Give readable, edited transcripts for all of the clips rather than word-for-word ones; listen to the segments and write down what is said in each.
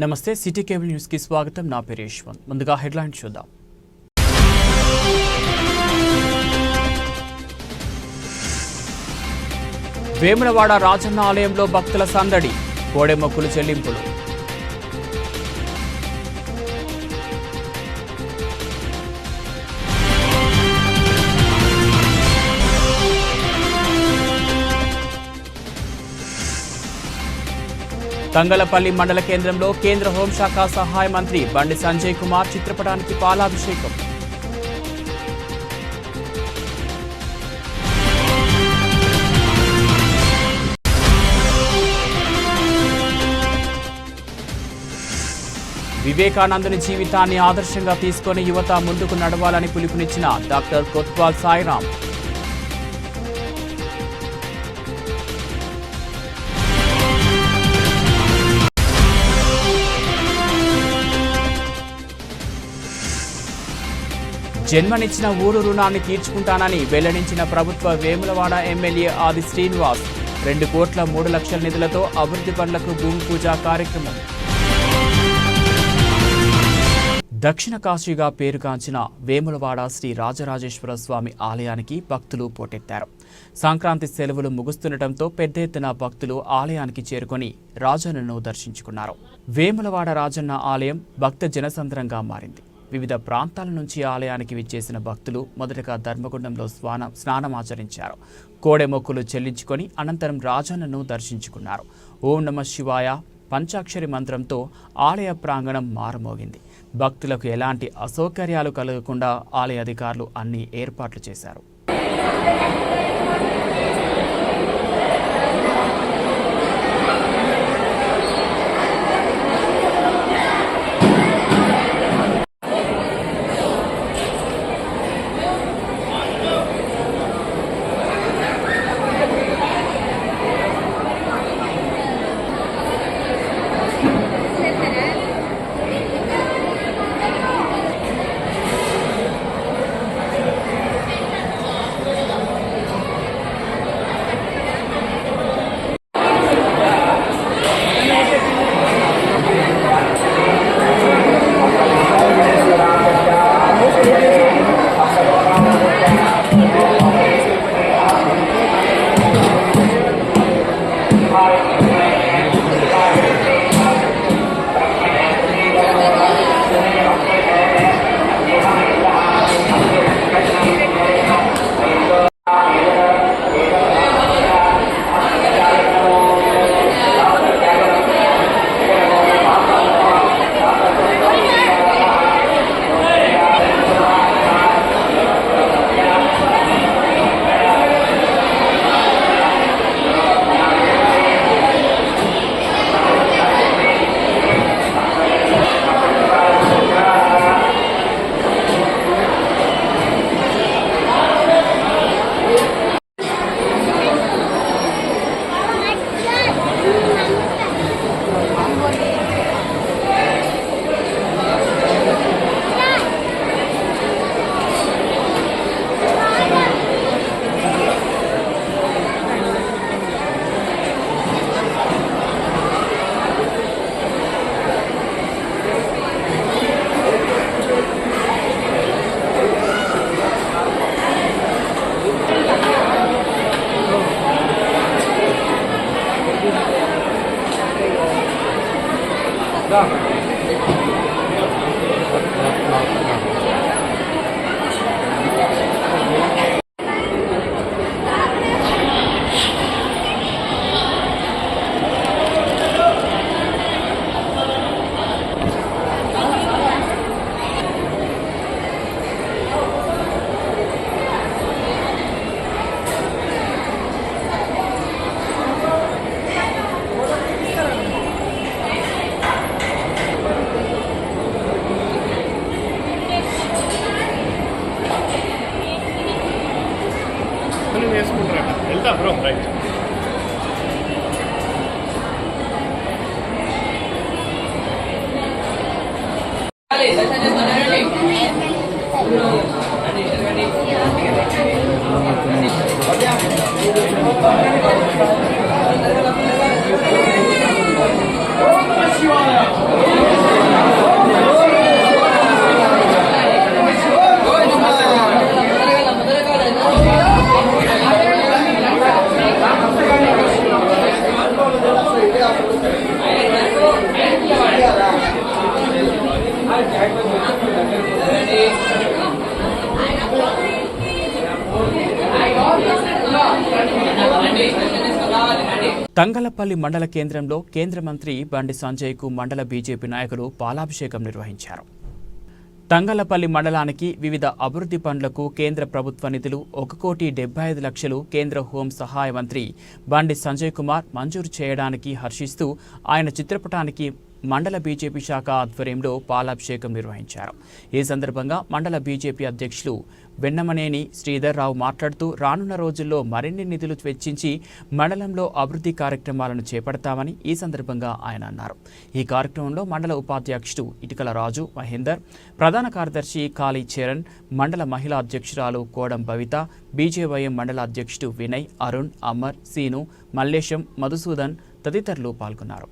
నమస్తే city cable news కి స్వాగతం. నా పేరు యశ్వంత్. ముందుగా హెడ్లైన్స్ చూద్దాం. వేములవాడ రాజన్న ఆలయంలో భక్తుల సందడి, కోడెమొక్కులు చెల్లింపులు. తంగలపల్లి మండల కేంద్రంలో కేంద్ర హోంశాఖ సహాయ మంత్రి బండి సంజయ్ కుమార్ చిత్రపటానికి పాలాభిషేకం. వివేకానందుని జీవితాన్ని ఆదర్శంగా తీసుకొని యువత ముందుకు నడవాలని పిలుపునిచ్చిన డాక్టర్ కొత్వాల్ సాయిరాం. జన్మనిచ్చిన ఊరు రుణాన్ని తీర్చుకుంటానని వెల్లడించిన ప్రభుత్వ వేములవాడ ఎమ్మెల్యే ఆది శ్రీనివాస్. 2,03,00,000 నిధులతో అభివృద్ధి పనులకు భూమి పూజ కార్యక్రమం. దక్షిణ కాశీగా పేరుగాంచిన వేములవాడ శ్రీ రాజరాజేశ్వర స్వామి ఆలయానికి భక్తులు పోటెత్తారు. సంక్రాంతి సెలవులు ముగుస్తుండటంతో పెద్ద ఎత్తున భక్తులు ఆలయానికి చేరుకొని రాజన్నను దర్శించుకున్నారు. వేములవాడ రాజన్న ఆలయం భక్త జనసంద్రంగా మారింది. వివిధ ప్రాంతాల నుంచి ఆలయానికి విచ్చేసిన భక్తులు మొదటగా ధర్మగుండంలో స్నానమాచరించారు. కోడెమొక్కులు చెల్లించుకొని అనంతరం రాజన్నను దర్శించుకున్నారు. ఓం నమః శివాయ పంచాక్షరి మంత్రంతో ఆలయ ప్రాంగణం మారుమోగింది. భక్తులకు ఎలాంటి అసౌకర్యాలు కలగకుండా ఆలయ అధికారులు అన్ని ఏర్పాట్లు చేశారు. తంగలపల్లి మండల కేంద్రంలో కేంద్ర మంత్రి బండి సంజయ్కు మండల బీజేపీ నాయకులు పాలాభిషేకం నిర్వహించారు. తంగలపల్లి మండలానికి వివిధ అభివృద్ధి పనులకు కేంద్ర ప్రభుత్వ నిధులు 1,75,00,000 కేంద్ర హోం సహాయ మంత్రి బండి సంజయ్ కుమార్ మంజూరు చేయడానికి హర్షిస్తూ ఆయన చిత్రపటానికి మండల బీజేపీ శాఖ ఆధ్వర్యంలో పాలాభిషేకం నిర్వహించారు. ఈ సందర్భంగా మండల బీజేపీ అధ్యక్షులు వెన్నమనేని శ్రీధర్రావు మాట్లాడుతూ రానున్న రోజుల్లో మరిన్ని నిధులు వెచ్చించి మండలంలో అభివృద్ధి కార్యక్రమాలను చేపడతామని ఈ సందర్భంగా ఆయన అన్నారు. ఈ కార్యక్రమంలో మండల ఉపాధ్యక్షుడు ఇటుకల రాజు మహేందర్, ప్రధాన కార్యదర్శి కాళీ చరణ్, మండల మహిళా అధ్యక్షురాలు కోడం భవిత, బీజేవైఎం మండల అధ్యక్షుడు వినయ్, అరుణ్, అమర్, సీను, మల్లేశం, మధుసూదన్ తదితరులు పాల్గొన్నారు.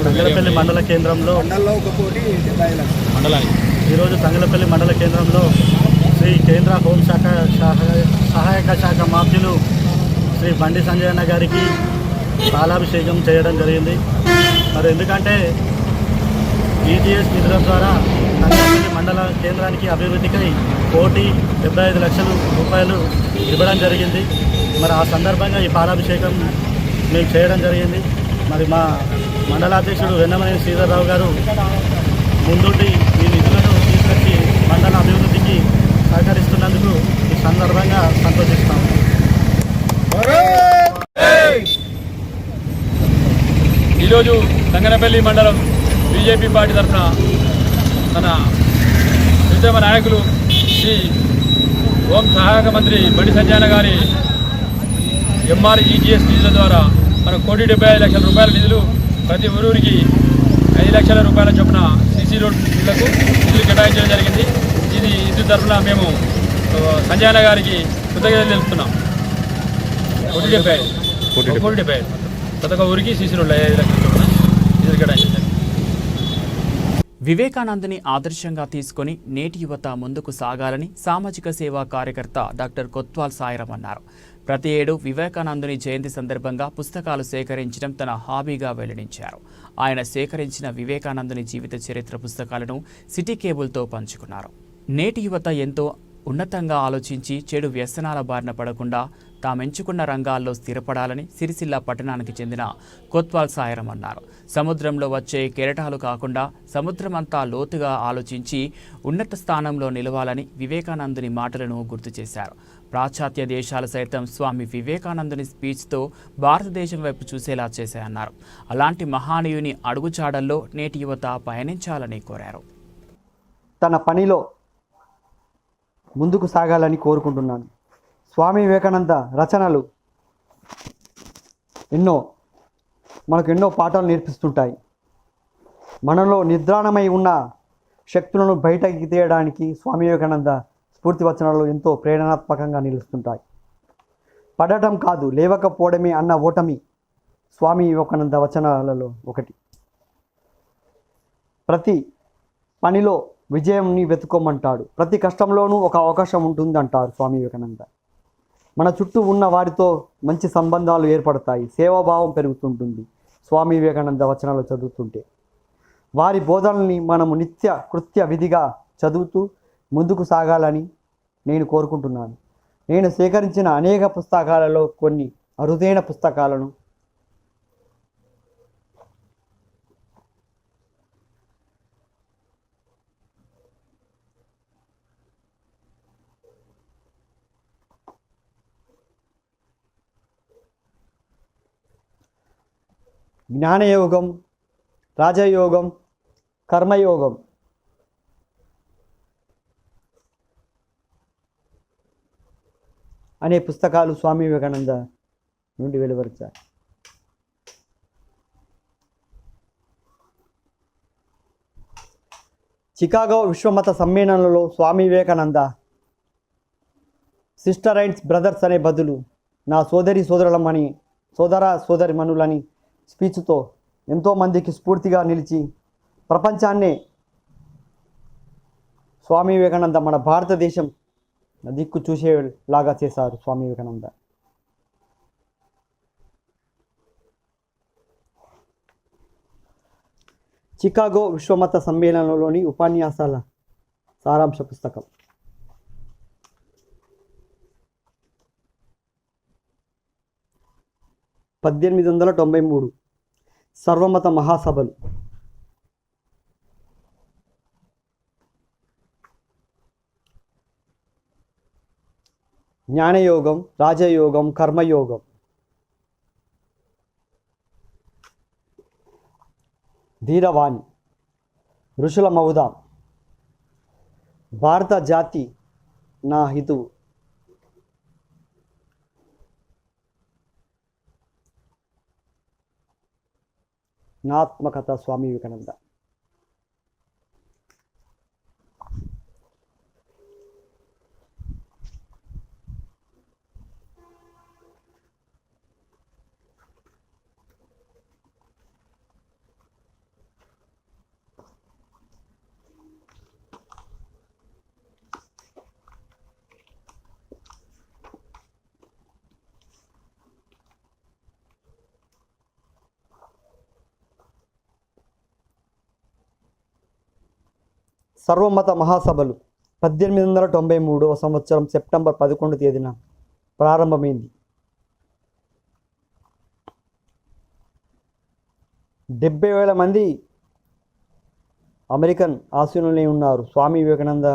తంగలపల్లి మండల కేంద్రంలో ఈరోజు తంగలపల్లి మండల కేంద్రంలో శ్రీ కేంద్ర హోంశాఖ సహాయక శాఖ మాధ్యులు శ్రీ బండి సంజయ్ అన్న గారికి పాలాభిషేకం చేయడం జరిగింది. మరి ఎందుకంటే ఈజీఎస్ నిధుల ద్వారా తంగలపల్లి మండల కేంద్రానికి అభివృద్ధికై 1,75,00,000 రూపాయలు ఇవ్వడం జరిగింది. మరి ఆ సందర్భంగా ఈ పాలాభిషేకం మేము చేయడం జరిగింది. మరి మా మండలాధ్యక్షుడు వెన్నమనేని శ్రీధర్రావు గారు ముందుండి ఈ నిధులను తీసుకొచ్చి మండల అభివృద్ధికి సహకరిస్తున్నందుకు ఈ సందర్భంగా సంతోషిస్తాము. ఈరోజు తంగనపల్లి మండలం బీజేపీ పార్టీ తరఫున మన ఉద్యమ నాయకులు శ్రీ హోం సహాయక మంత్రి బండి సంజయ్ గారి ఎంఆర్ఈజీఎస్ నిధుల ద్వారా మన 1,75,00,000 రూపాయల నిధులు ప్రతి ఊరికి 5 లక్షల రూపాయల చొప్పున సీసీ రోడ్లకు నిధులు కేటాయించడం జరిగింది. ఇది తరఫున మేము సంజయ్ గారికి కృతజ్ఞతలు తెలుపుతున్నాం. 1,75,00,000 ప్రతి ఒక్క ఊరికి సీసీ రోడ్లు 5 లక్షల చొప్పున నిధులు కేటాయించడం జరిగింది. వివేకానందుని ఆదర్శంగా తీసుకొని నేటి యువత ముందుకు సాగాలని సామాజిక సేవా కార్యకర్త డాక్టర్ కొత్వాల్ సాయిరాం అన్నారు. ప్రతి ఏడు వివేకానందుని జయంతి సందర్భంగా పుస్తకాలు సేకరించడం తన హాబీగా వెల్లడించారు. ఆయన సేకరించిన వివేకానందుని జీవిత చరిత్ర పుస్తకాలను సిటీ కేబుల్తో పంచుకున్నారు. నేటి యువత ఎంతో ఉన్నతంగా ఆలోచించి చెడు వ్యసనాల బారిన పడకుండా తామెంచుకున్న రంగాల్లో స్థిరపడాలని సిరిసిల్ల పట్టణానికి చెందిన కొత్వాల్ సాయిరాం అన్నారు. సముద్రంలో వచ్చే కెరటాలు కాకుండా సముద్రమంతా లోతుగా ఆలోచించి ఉన్నత స్థానంలో నిలవాలని వివేకానందుని మాటలను గుర్తు చేశారు. పాశ్చాత్య దేశాలు సైతం స్వామి వివేకానందుని స్పీచ్తో భారతదేశం వైపు చూసేలా చేశాయన్నారు. అలాంటి మహానీయుని అడుగుచాడల్లో నేటి యువత పయనించాలని కోరారు. తన పనిలో ముందుకు సాగాలని కోరుకుంటున్నాను. స్వామి వివేకానంద రచనలు మనకు ఎన్నో పాఠాలు నేర్పిస్తుంటాయి. మనలో నిద్రాణమై ఉన్న శక్తులను బయటకి తీయడానికి స్వామి వివేకానంద స్ఫూర్తి వచనాలు ఎంతో ప్రేరణాత్మకంగా నిలుస్తుంటాయి. పడటం కాదు లేవకపోవడమే అన్న ఓటమి స్వామి వివేకానంద వచనాలలో ఒకటి. ప్రతి పనిలో విజయంని వెతుకోమంటాడు, ప్రతి కష్టంలోనూ ఒక అవకాశం ఉంటుంది అంటారు స్వామి వివేకానంద. మన చుట్టూ ఉన్న వారితో మంచి సంబంధాలు ఏర్పడతాయి, సేవాభావం పెరుగుతుంటుంది. స్వామి వివేకానంద వచనాలు చదువుతుంటే వారి బోధనల్ని మనము నిత్య కృత్య విధిగా చదువుతూ ముందుకు సాగాలని నేను కోరుకుంటున్నాను. నేను సేకరించిన అనేక పుస్తకాలలో కొన్ని అరుదైన పుస్తకాలను జ్ఞానయోగం, రాజయోగం, కర్మయోగం అనే పుస్తకాలు స్వామి వివేకానంద నుండి వెలువరిచారు. చికాగో విశ్వమత సమ్మేళనంలో Swami Vivekananda sister and brothers అనే బదులు నా సోదరులమని సోదరిమణులని స్పీచ్తో ఎంతోమందికి స్ఫూర్తిగా నిలిచి ప్రపంచాన్నే స్వామి వివేకానంద మన భారతదేశం దిక్కు చూసేలాగా చేశారు స్వామి వివేకానంద. చికాగో విశ్వమత సమ్మేళనంలోని ఉపన్యాసాల సారాంశ పుస్తకం. (1893) సర్వమత మహాసభలు. జ్ఞానయోగం, రాజయోగం, కర్మయోగం. ధీరవాణి, ఋషుల మౌదాం, భారత జాతి నా హితువు, నాత్మకథ స్వామి వివేకానంద. సర్వమత మహాసభలు 1893 సంవత్సరం సెప్టెంబర్ 11 తేదీన ప్రారంభమైంది. 70,000 మంది అమెరికన్ ఆశీనులే ఉన్నారు. స్వామి వివేకానంద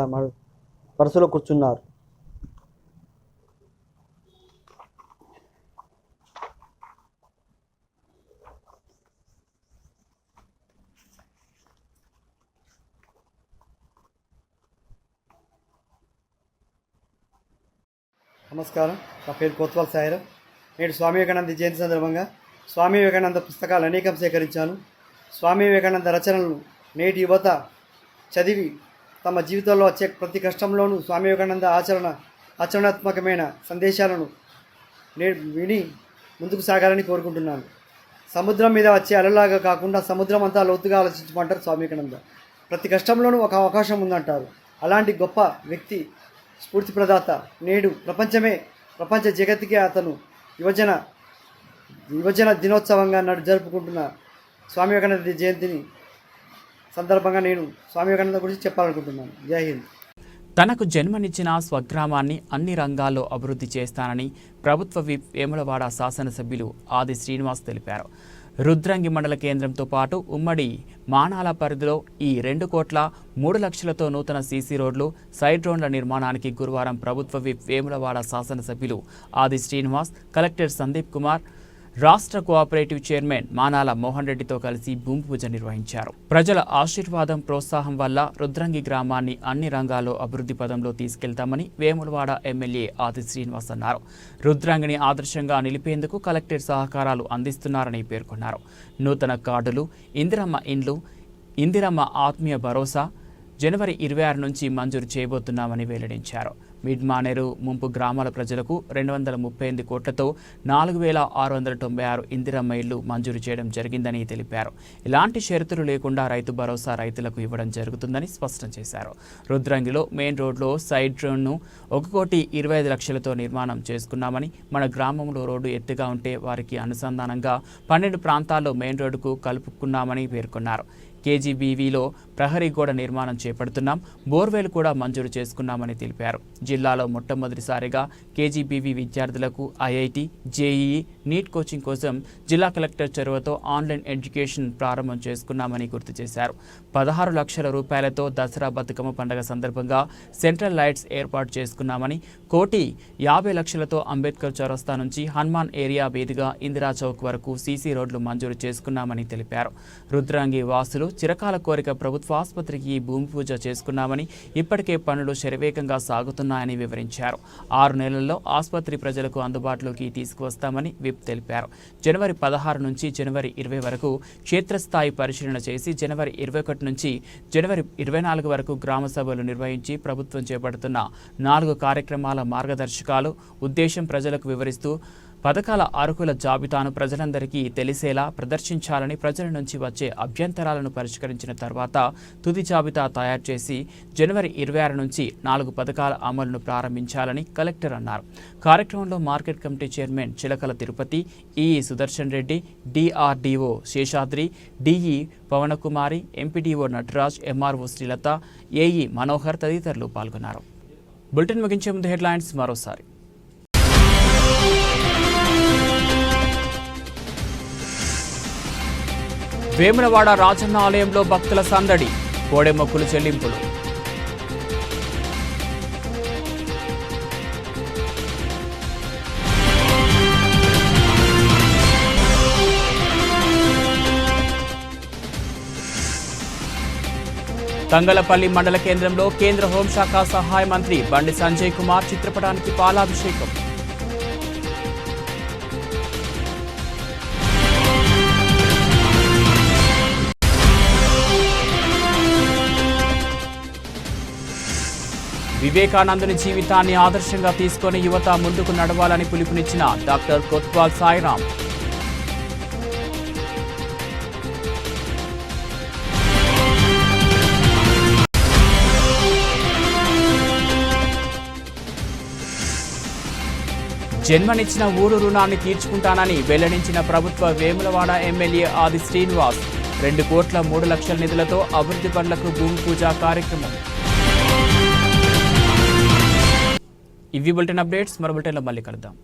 వరుసలో కూర్చున్నారు. నమస్కారం, నా పేరు కోత్వాల్ సాయిరాం. నేడు స్వామి వివేకానంద జయంతి సందర్భంగా స్వామి వివేకానంద పుస్తకాలు అనేకం సేకరించాను. స్వామి వివేకానంద రచనలను నేటి యువత చదివి తమ జీవితంలో వచ్చే ప్రతి కష్టంలోనూ స్వామి వివేకానంద ఆచరణాత్మకమైన సందేశాలను విని ముందుకు సాగాలని కోరుకుంటున్నాను. సముద్రం మీద వచ్చే అలలాగా కాకుండా సముద్రం అంతా లోతుగా ఆలోచించమంటారు స్వామి వివేకానంద. ప్రతి కష్టంలోనూ ఒక అవకాశం ఉందంటారు. అలాంటి గొప్ప వ్యక్తి, స్ఫూర్తి ప్రదాత. నేడు ప్రపంచ జగత్తుకి అతను యువజన దినోత్సవంగా జరుపుకుంటున్న స్వామి వివేకానంద జయంతిని సందర్భంగా నేను స్వామి వివేకానంద గురించి చెప్పాలనుకుంటున్నాను. జై హింద్. తనకు జన్మనిచ్చిన స్వగ్రామాన్ని అన్ని రంగాల్లో అభివృద్ధి చేస్తానని ప్రభుత్వ విప్ వేములవాడ శాసనసభ్యులు ఆది శ్రీనివాస్ తెలిపారు. రుద్రంగి మండల కేంద్రంతో పాటు ఉమ్మడి మానాల పరిధిలో ఈ 2,03 లక్షలతో నూతన సీసీ రోడ్లు, సైడ్ రోడ్ల నిర్మాణానికి గురువారం ప్రభుత్వ విప్ వేములవాడ శాసనసభ్యులు ఆది శ్రీనివాస్, కలెక్టర్ సందీప్ కుమార్, రాష్ట్ర కోఆపరేటివ్ చైర్మన్ మానాల మోహన్ రెడ్డితో కలిసి భూమి పూజ నిర్వహించారు. ప్రజల ఆశీర్వాదం, ప్రోత్సాహం వల్ల రుద్రంగి గ్రామాన్ని అన్ని రంగాల్లో అభివృద్ధి పదంలో తీసుకెళ్తామని వేములవాడ ఎమ్మెల్యే ఆది శ్రీనివాస్ అన్నారు. రుద్రంగిని ఆదర్శంగా నిలిపేందుకు కలెక్టర్ సహకారాలు అందిస్తున్నారని పేర్కొన్నారు. నూతన కార్డులు, ఇందిరమ్మ ఇండ్లు, ఇందిరమ్మ ఆత్మీయ భరోసా జనవరి 26 నుంచి మంజూరు చేయబోతున్నామని వెల్లడించారు. మిడ్ మానేరు ముంపు గ్రామాల ప్రజలకు 238 కోట్లతో 4,696 ఇందిరమ్మ ఇళ్లు మంజూరు చేయడం జరిగిందని తెలిపారు. ఇలాంటి షరతులు లేకుండా రైతు భరోసా రైతులకు ఇవ్వడం జరుగుతుందని స్పష్టం చేశారు. రుద్రంగిలో మెయిన్ రోడ్లో సైడ్ రోడ్ను 1,25 లక్షలతో నిర్మాణం చేసుకున్నామని, మన గ్రామంలో రోడ్డు ఎత్తుగా ఉంటే వారికి అనుసంధానంగా 12 ప్రాంతాల్లో మెయిన్ రోడ్డుకు కలుపుకున్నామని పేర్కొన్నారు. కేజీబీవీలో ప్రహరీ గోడ నిర్మాణం చేపడుతున్నాం, బోర్వెల్ కూడా మంజూరు చేసుకున్నామని తెలిపారు. జిల్లాలో మొట్టమొదటిసారిగా కేజీబీవీ విద్యార్థులకు ఐఐటి, జేఈఈ, నీట్ కోచింగ్ కోసం జిల్లా కలెక్టర్ చొరవతో ఆన్లైన్ ఎడ్యుకేషన్ ప్రారంభం చేసుకున్నామని గుర్తు చేశారు. 16 లక్షల రూపాయలతో దసరా బతుకమ్మ పండుగ సందర్భంగా సెంట్రల్ లైట్స్ ఏర్పాటు చేసుకున్నామని, 1,50 లక్షలతో అంబేద్కర్ చౌరస్తా నుంచి హనుమాన్ ఏరియా మీదుగా ఇందిరా చౌక్ వరకు సీసీ రోడ్లు మంజూరు చేసుకున్నామని తెలిపారు. రుద్రంగి వాసులు చిరకాల కోరిక ప్రభుత్వ ఆసుపత్రికి భూమి పూజ చేసుకున్నామని, ఇప్పటికే పనులు శరవేగంగా సాగుతున్నాయని వివరించారు. 6 నెలల్లో ఆసుపత్రి ప్రజలకు అందుబాటులోకి తీసుకువస్తామని విప్ తెలిపారు. జనవరి 16 నుంచి జనవరి 20 వరకు క్షేత్రస్థాయి పరిశీలన చేసి జనవరి 21 నుంచి జనవరి 24 వరకు గ్రామ సభలు నిర్వహించి ప్రభుత్వం చేపడుతున్న 4 కార్యక్రమాల మార్గదర్శకాలు ఉద్దేశం ప్రజలకు వివరిస్తూ పథకాల అర్హుల జాబితాను ప్రజలందరికీ తెలిసేలా ప్రదర్శించాలని, ప్రజల నుంచి వచ్చే అభ్యంతరాలను పరిష్కరించిన తర్వాత తుది జాబితా తయారు చేసి జనవరి 26 నుంచి 4 పథకాల అమలును ప్రారంభించాలని కలెక్టర్ అన్నారు. కార్యక్రమంలో market committee chairman Chilakala Tirupati, EE Sudarshan Reddy, DRDO Seshadri, DE Pavanakumari, MPDO Nataraj, MRO Srilatha, AE Manohar తదితరులు పాల్గొన్నారు. బులెటిన్ ముగించే ముందు హెడ్లైన్స్ మరోసారి. వేములవాడ రాజన్న ఆలయంలో భక్తుల సందడి, కోడెమొక్కులు చెల్లింపులు. తంగలపల్లి మండల కేంద్రంలో కేంద్ర హోంశాఖ సహాయ మంత్రి బండి సంజయ్ కుమార్ చిత్రపటానికి పాలాభిషేకం. వివేకానందుని జీవితాన్ని ఆదర్శంగా తీసుకొని యువత ముందుకు నడవాలని పిలుపునిచ్చిన డాక్టర్ కొత్వాల్ సాయిరాం. జన్మనిచ్చిన ఊరు రుణాన్ని తీర్చుకుంటానని వెల్లడించిన ప్రభుత్వ వేములవాడ ఎమ్మెల్యే ఆది శ్రీనివాస్. 2,03,00,000 నిధులతో అభివృద్ధి పనులకు భూమి పూజ కార్యక్రమం. ఇవి బులెటిన్ అప్డేట్స్. మరో బులెటిన్లో మళ్ళీ కలుద్దాం.